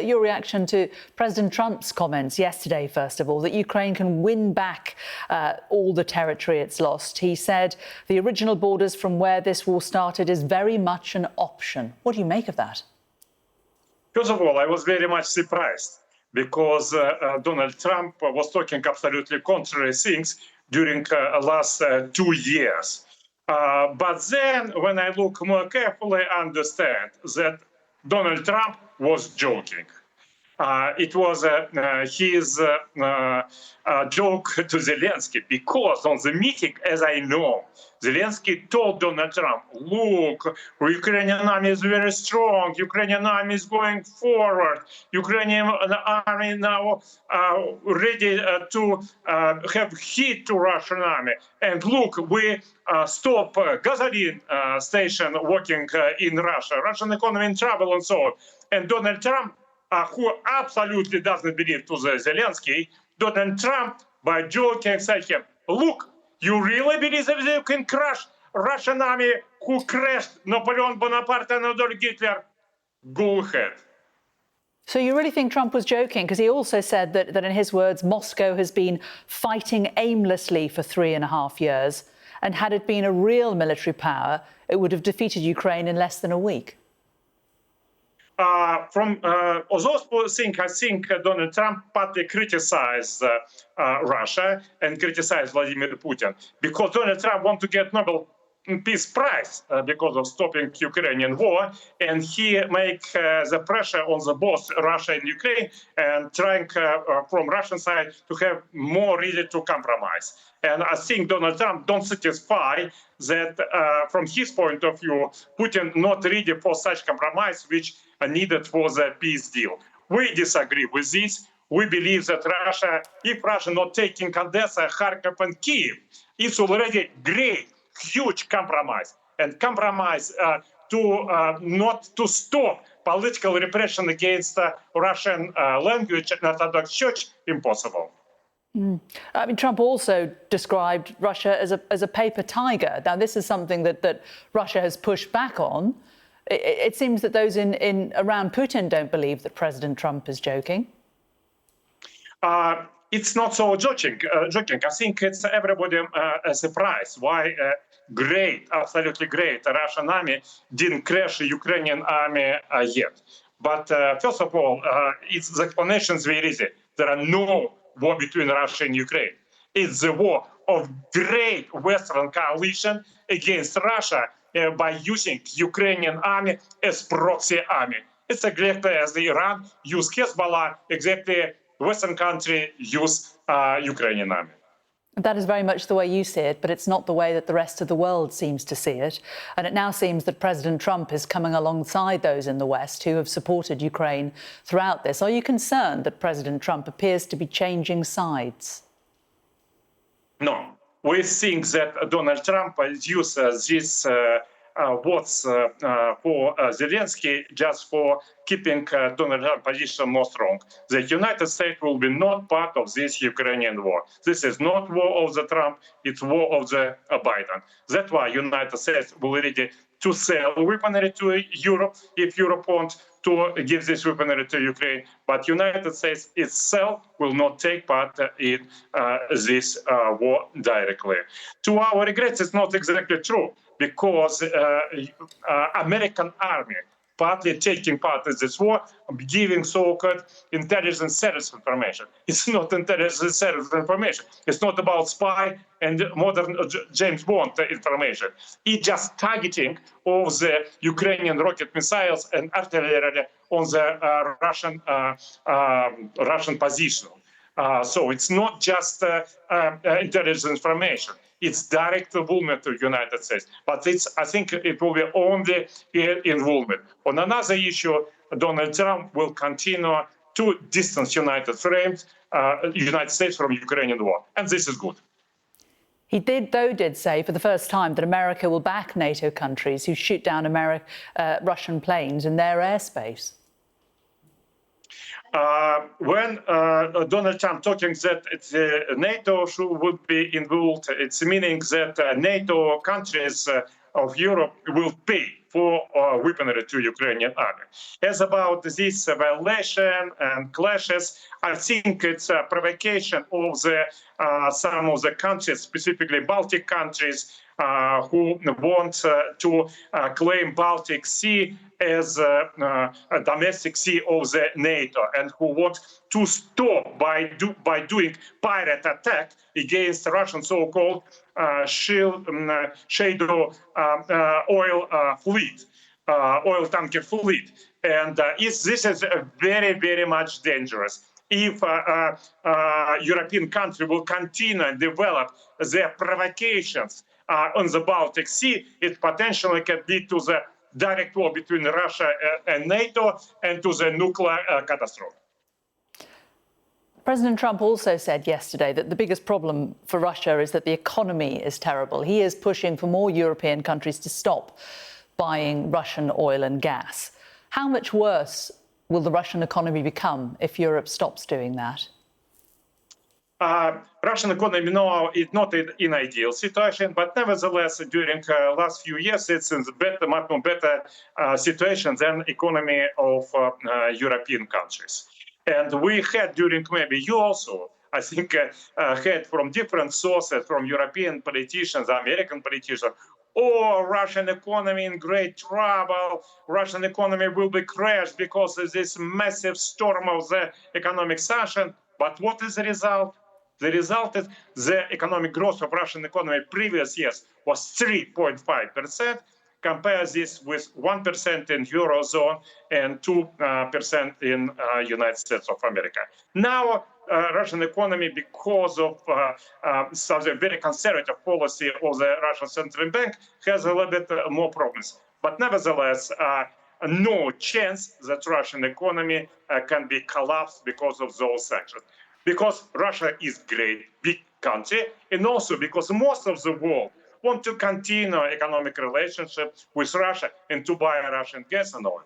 your reaction to President Trump's comments yesterday, first of all, that Ukraine can win back all the territory it's lost. He said the original borders from where this war started is very much an option. What do you make of that? First of all, I was very much surprised because Donald Trump was talking absolutely contrary things during the last 2 years. But then, when I look more carefully, I understand that Donald Trump was joking. It was his joke to Zelenskyy, because on the meeting, as I know, Zelenskyy told Donald Trump, look, Ukrainian army is very strong, Ukrainian army is going forward, Ukrainian army now ready to have hit to Russian army. And look, we stop gasoline station working in Russia, Russian economy in trouble and so on. And Donald Trump, who absolutely doesn't believe to the Zelenskyy, Donald Trump, by joking, said him, look, you really believe that you can crush Russian army who crashed Napoleon Bonaparte and Adolf Hitler? Go ahead. So you really think Trump was joking? Because he also said that in his words, Moscow has been fighting aimlessly for 3.5 years. And had it been a real military power, it would have defeated Ukraine in less than a week. From those things, I think Donald Trump partly criticized Russia and criticized Vladimir Putin, because Donald Trump wants to get Nobel Peace Prize because of stopping Ukrainian war, and he make the pressure on the both Russia and Ukraine, and trying from Russian side to have more ready to compromise. And I think Donald Trump don't satisfy that from his point of view, Putin not ready for such compromise which are needed for the peace deal. We disagree with this. We believe that Russia, if Russia not taking Odessa, Kharkov and Kyiv, it's already great, huge compromise. And compromise to not to stop political repression against Russian language and Orthodox Church, impossible. I mean, Trump also described Russia as a paper tiger. Now, this is something that Russia has pushed back on. It seems that those in around Putin don't believe that President Trump is joking. It's not so joking. I think it's everybody a surprise why great, absolutely great Russian army didn't crash the Ukrainian army yet. But first of all, the explanation is very easy. There are no war between Russia and Ukraine. It's the war of great Western coalition against Russia by using Ukrainian army as proxy army. It's exactly as the Iran used Hezbollah, exactly Western country use Ukrainian army. That is very much the way you see it, but it's not the way that the rest of the world seems to see it. And it now seems that President Trump is coming alongside those in the West who have supported Ukraine throughout this. Are you concerned that President Trump appears to be changing sides? No. We think that Donald Trump uses this words for Zelenskyy just for keeping Donald Trump's position more strong. The United States will be not part of this Ukrainian war. This is not war of the Trump, it's war of the Biden. That's why United States will be ready to sell weaponry to Europe if Europe wants to give this weaponry to Ukraine. But United States itself will not take part in this war directly. To our regrets, it's not exactly true, because American army partly taking part in this war, giving so-called intelligence service information. It's not intelligence service information. It's not about spy and modern James Bond information. It's just targeting of the Ukrainian rocket missiles and artillery on the Russian position. So it's not just intelligence information. It's direct involvement to the United States. But I think it will be only involvement. On another issue, Donald Trump will continue to distance United States from Ukrainian war. And this is good. He did say for the first time that America will back NATO countries who shoot down Russian planes in their airspace. When Donald Trump talking that NATO would be involved, it's meaning that NATO countries of Europe will pay for weaponry to Ukrainian army. As about this violation and clashes, I think it's a provocation of some of the countries, specifically Baltic countries, who want to claim Baltic Sea as a domestic sea of the NATO, and who want to stop by doing pirate attack against Russian so-called shadow oil fleet, oil tanker fleet. And this is very, very much dangerous. If European country will continue and develop their provocations on the Baltic Sea, it potentially can lead to the direct war between Russia and NATO and to the nuclear catastrophe. President Trump also said yesterday that the biggest problem for Russia is that the economy is terrible. He is pushing for more European countries to stop buying Russian oil and gas. How much worse will the Russian economy become if Europe stops doing that? Russian economy now is not in ideal situation, but nevertheless, during last few years, it's in better, much more better situation than economy of European countries. And we had during, maybe you also, I think, had from different sources, from European politicians, American politicians, oh, Russian economy in great trouble, Russian economy will be crashed because of this massive storm of the economic sanction. But what is the result? The result is the economic growth of Russian economy previous years was 3.5%. Compare this with 1% in Eurozone and 2% in United States of America. Now, Russian economy, because of some very conservative policy of the Russian Central Bank, has a little bit more problems. But nevertheless, no chance that Russian economy can be collapsed because of those sanctions. Because Russia is great, big country, and also because most of the world want to continue economic relationship with Russia and to buy Russian gas and oil.